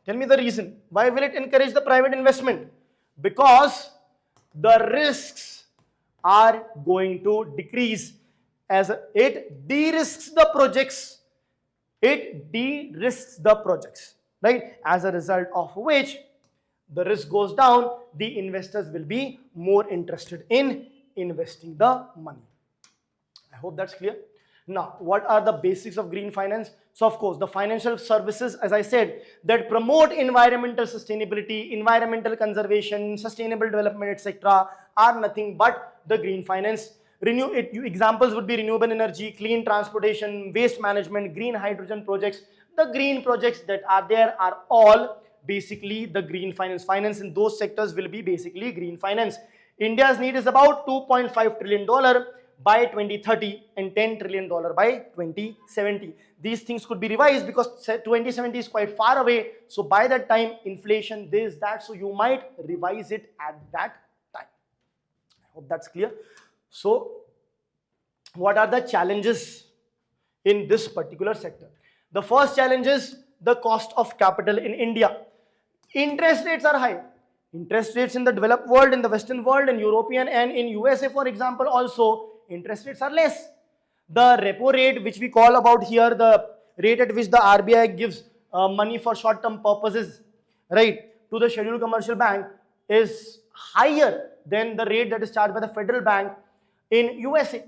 tell me the reason. Why will it encourage the private investment? Because the risks are going to decrease as it de-risks the projects. It de-risks the projects, right? As a result of which the risk goes down, the investors will be more interested in investing the money. I hope that's clear. Now, what are the basics of green finance? So, of course, the financial services, as I said, that promote environmental sustainability, environmental conservation, sustainable development, etc., are nothing but the green finance. Examples would be renewable energy, clean transportation, waste management, green hydrogen projects. The green projects that are there are all basically the green finance. Finance in those sectors will be basically green finance. India's need is about $2.5 trillion by 2030 and $10 trillion by 2070. These things could be revised because 2070 is quite far away. So by that time, inflation, this, that, so you might revise it at that time. I hope that's clear. So what are the challenges in this particular sector? The first challenge is the cost of capital in India. Interest rates are high. Interest rates in the developed world, in the Western world, in European and in USA, for example, also interest rates are less. The repo rate, which we call about here, the rate at which the RBI gives money for short-term purposes, right, to the scheduled commercial bank is higher than the rate that is charged by the federal bank in USA.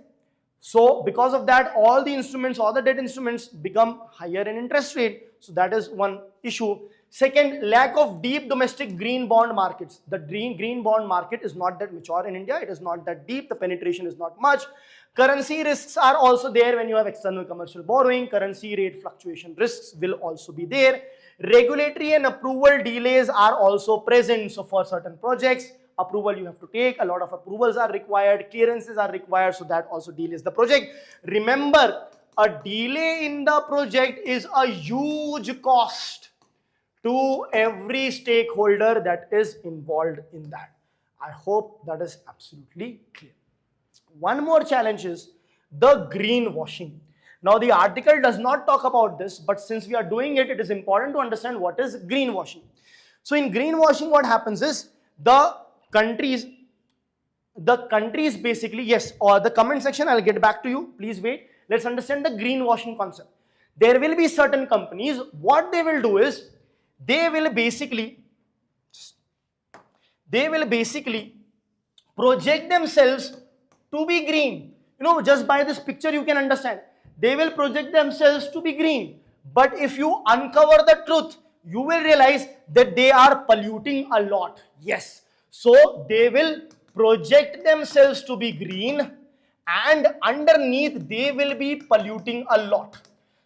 So because of that, all the instruments, all the debt instruments become higher in interest rate. So that is one issue. Second, lack of deep domestic green bond markets. The green bond market is not that mature in India. It is not that deep. The penetration is not much. Currency risks are also there when you have external commercial borrowing. Currency rate fluctuation risks will also be there. Regulatory and approval delays are also present. So for certain projects, approval you have to take, a lot of approvals are required, clearances are required, so that also delays the project. Remember, a delay in the project is a huge cost to every stakeholder that is involved in that. I hope that is absolutely clear. One more challenge is the greenwashing. Now the article does not talk about this, but since we are doing it, it is important to understand what is greenwashing. So in greenwashing, what happens is the countries basically, yes, or the comment section, I'll get back to you, please wait. Let's understand the greenwashing concept. There will be certain companies, what they will do is, they will basically project themselves to be green. You know, just by this picture you can understand. They will project themselves to be green. But if you uncover the truth, you will realize that they are polluting a lot. Yes. So they will project themselves to be green and underneath they will be polluting a lot.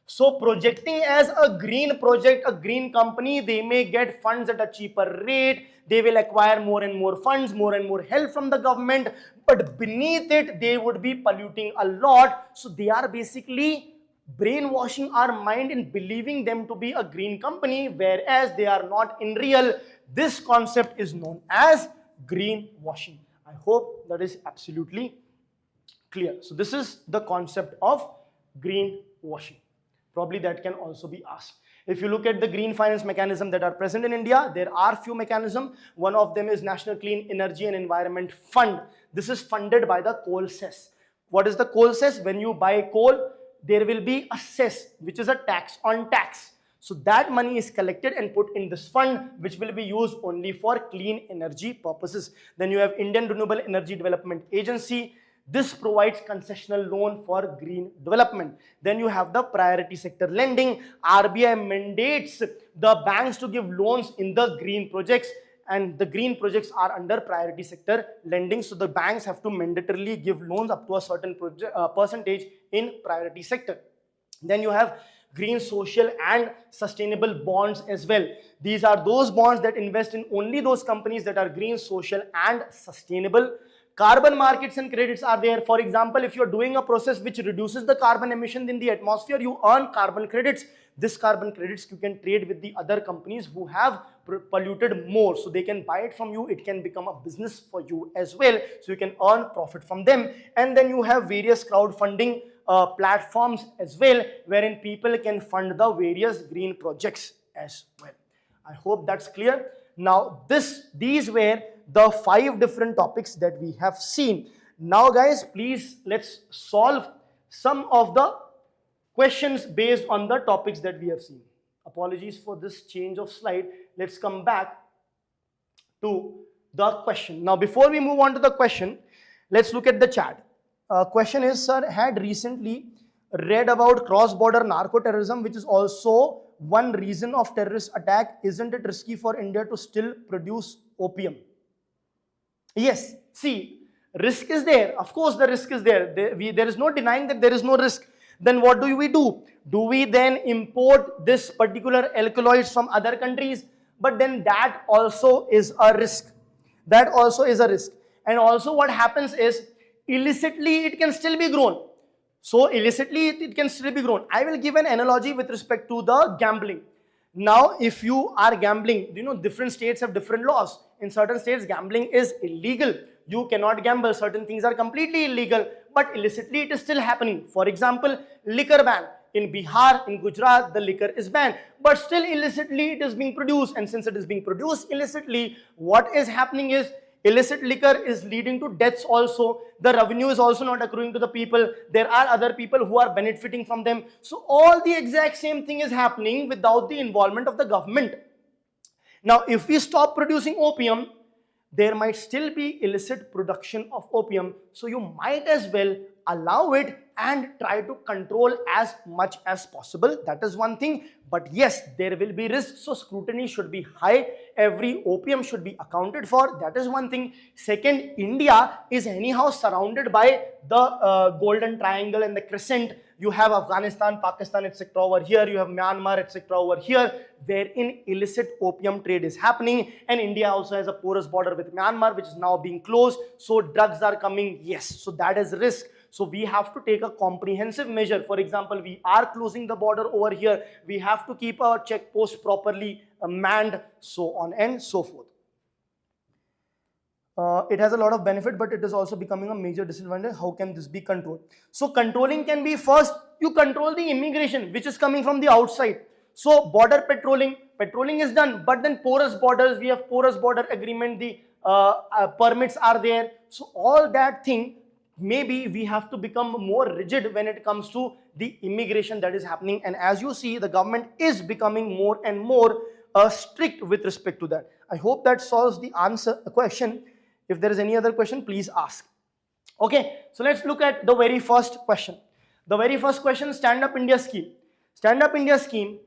So projecting as a green project, a green company, they may get funds at a cheaper rate. They will acquire more and more funds, more and more help from the government. But beneath it, they would be polluting a lot. So they are basically brainwashing our mind in believing them to be a green company, whereas they are not in real. This concept is known as greenwashing. I hope that is absolutely clear. So this is the concept of greenwashing. Probably that can also be asked. If you look at the green finance mechanism that are present in India, there are few mechanisms. One of them is National Clean Energy and Environment Fund. This is funded by the coal cess. What is the coal cess? When you buy coal, there will be a cess, which is a tax on tax. So that money is collected and put in this fund, which will be used only for clean energy purposes. Then you have Indian Renewable Energy Development Agency. This provides concessional loan for green development. Then you have the priority sector lending. RBI mandates the banks to give loans in the green projects, and the green projects are under priority sector lending. So the banks have to mandatorily give loans up to a certain percentage in priority sector. Then you have green, social and sustainable bonds as well. These are those bonds that invest in only those companies that are green, social and sustainable. Carbon markets and credits are there. For example, if you're doing a process which reduces the carbon emission in the atmosphere, you earn carbon credits. This carbon credits you can trade with the other companies who have polluted more. So they can buy it from you. It can become a business for you as well. So you can earn profit from them. And then you have various crowdfunding platforms as well, wherein people can fund the various green projects as well. I hope that's clear. Now these were the 5 different topics that we have seen. Now guys, please let's solve some of the questions based on the topics that we have seen. Apologies for this change of slide. Let's come back to the question. Now before we move on to the question, let's look at the chat. Question is, sir, had recently read about cross-border narco-terrorism, which is also one reason of terrorist attack. Isn't it risky for India to still produce opium? Yes, see, risk is there. Of course, the risk is there. There is no denying that there is no risk. Then what do we do? Do we then import this particular alkaloids from other countries? But then that also is a risk. That also is a risk. And also what happens is, illicitly it can still be grown. So illicitly it can still be grown. I will give an analogy with respect to the gambling. Now, if you are gambling, you know, different states have different laws. In certain states, gambling is illegal. You cannot gamble. Certain things are completely illegal, but illicitly it is still happening. For example, liquor ban. In Bihar, in Gujarat, the liquor is banned, but still illicitly it is being produced. And since it is being produced illicitly, what is happening is, illicit liquor is leading to deaths also. The revenue is also not accruing to the people. There are other people who are benefiting from them. So all the exact same thing is happening without the involvement of the government. Now, if we stop producing opium, there might still be illicit production of opium. So you might as well allow it and try to control as much as possible. That is one thing. But yes, there will be risks. So scrutiny should be high. Every opium should be accounted for. That is one thing. Second, India is anyhow surrounded by the Golden Triangle and the Crescent. You have Afghanistan, Pakistan, etc. over here. You have Myanmar, etc. over here, wherein illicit opium trade is happening. And India also has a porous border with Myanmar, which is now being closed. So drugs are coming. Yes. So that is risk. So we have to take a comprehensive measure. For example, we are closing the border over here. We have to keep our check post properly manned, so on and so forth. It has a lot of benefit, but it is also becoming a major disadvantage. How can this be controlled? So controlling can be, first, you control the immigration, which is coming from the outside. So border patrolling is done, but then porous borders, we have porous border agreement, the permits are there. So all that thing, maybe we have to become more rigid when it comes to the immigration that is happening. And as you see, the government is becoming more and more strict with respect to that. I hope that solves the question. If there is any other question, please ask. Okay, so let's look at the very first question. The very first question, Stand Up India scheme. Stand Up India scheme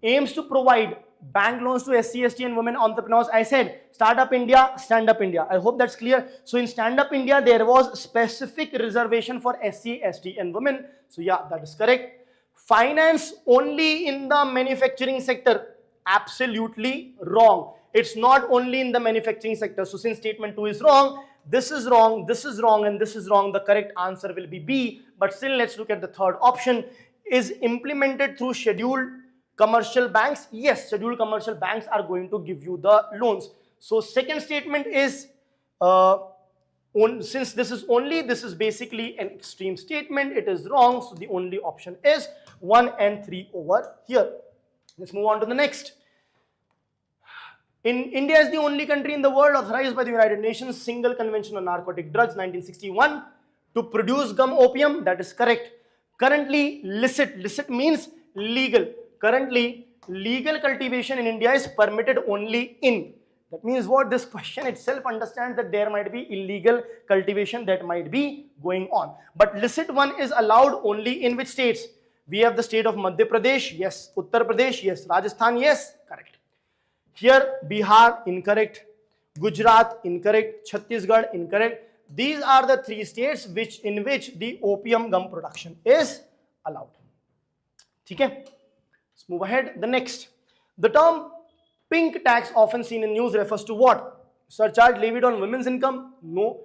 aims to provide bank loans to SC, ST and women entrepreneurs. I said Start Up India, Stand Up India. I hope that's clear. So in Stand Up India, there was specific reservation for SC, ST and women. So yeah, that is correct. Finance only in the manufacturing sector. Absolutely wrong. It's not only in the manufacturing sector. So since statement 2 is wrong, this is wrong, this is wrong, and this is wrong, the correct answer will be B. But still, let's look at the third option. Is implemented through scheduled commercial banks? Yes, scheduled commercial banks are going to give you the loans. So second statement is, since this is basically an extreme statement, it is wrong. So the only option is 1 and 3 over here. Let's move on to the next. India is the only country in the world authorized by the United Nations Single Convention on Narcotic Drugs 1961 to produce gum opium. That is correct. Currently, licit means legal. Currently, legal cultivation in India is permitted only in. That means what? This question itself understands that there might be illegal cultivation that might be going on. But licit one is allowed only in which states? We have the state of Madhya Pradesh, yes. Uttar Pradesh, yes. Rajasthan, yes. Correct. Here, Bihar, incorrect. Gujarat, incorrect. Chhattisgarh, incorrect. These are the three states in which the opium gum production is allowed. Okay? Let's move ahead. The next. The term pink tax often seen in news refers to what? Surcharge levied on women's income? No.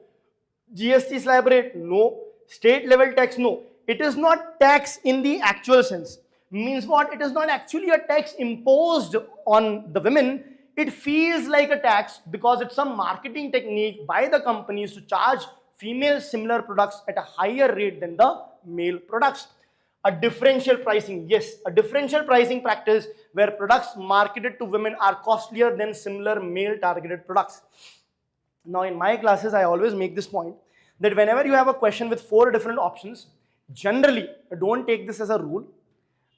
GST slab rate? No. State level tax? No. It is not tax in the actual sense. Means what? It is not actually a tax imposed on the women. It feels like a tax because it's some marketing technique by the companies to charge female similar products at a higher rate than the male products. A differential pricing, yes, a differential pricing practice where products marketed to women are costlier than similar male targeted products. Now in my classes, I always make this point that whenever you have a question with 4 different options, generally, don't take this as a rule.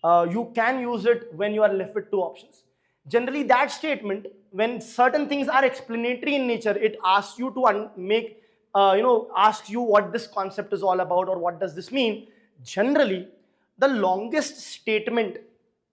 You can use it when you are left with 2 options. Generally, that statement, when certain things are explanatory in nature, it asks you to asks you what this concept is all about or what does this mean. Generally, the longest statement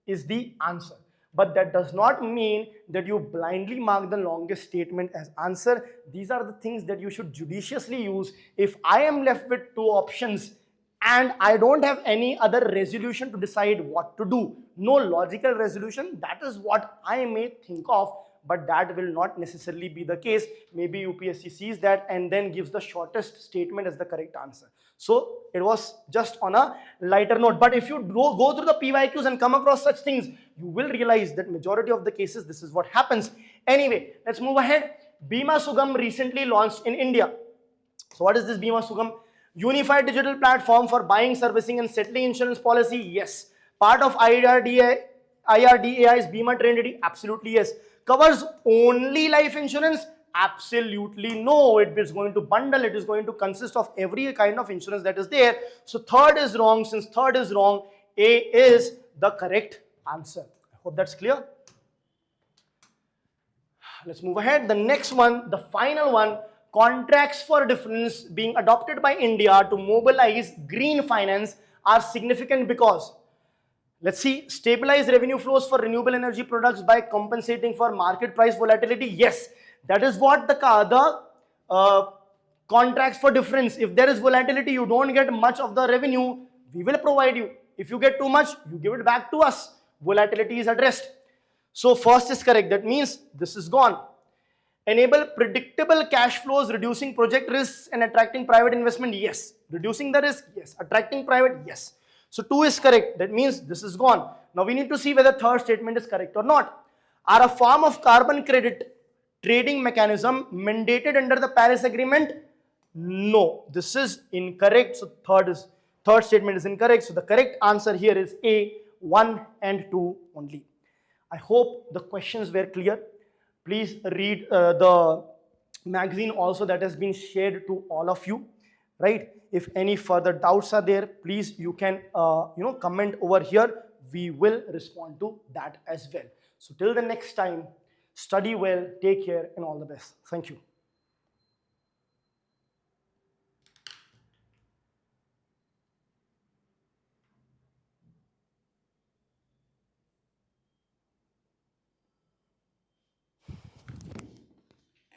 is the answer. But that does not mean that you blindly mark the longest statement as answer. These are the things that you should judiciously use. If I am left with 2 options, and I don't have any other resolution to decide what to do, no logical resolution, that is what I may think of, but that will not necessarily be the case. Maybe UPSC sees that and then gives the shortest statement as the correct answer. So it was just on a lighter note. But if you go through the PYQs and come across such things, you will realize that majority of the cases, this is what happens. Anyway, let's move ahead. Bima Sugam recently launched in India. So what is this Bima Sugam? Unified digital platform for buying, servicing and settling insurance policy? Yes. Part of IRDAI's Bima Trinity? Absolutely yes. Covers only life insurance? Absolutely no. It is going to bundle, it is going to consist of every kind of insurance that is there. So third is wrong. Since third is wrong, A is the correct answer. I hope that's clear. Let's move ahead. The next one, the final one. Contracts for difference being adopted by India to mobilize green finance are significant because, let's see, stabilize revenue flows for renewable energy products by compensating for market price volatility. Yes, that is what the contracts for difference. If there is volatility, you don't get much of the revenue, we will provide you. If you get too much, you give it back to us. Volatility is addressed. So first is correct. That means this is gone. Enable predictable cash flows, reducing project risks and attracting private investment. Yes. Reducing the risk. Yes. Attracting private. Yes. So 2 is correct. That means this is gone. Now we need to see whether third statement is correct or not. Are a form of carbon credit trading mechanism mandated under the Paris Agreement? No. This is incorrect. So third statement is incorrect. So the correct answer here is A, 1 and 2 only. I hope the questions were clear. Please read the magazine also that has been shared to all of you, right? If any further doubts are there, please you can comment over here. We will respond to that as well. So till the next time, study well, take care and all the best. Thank you.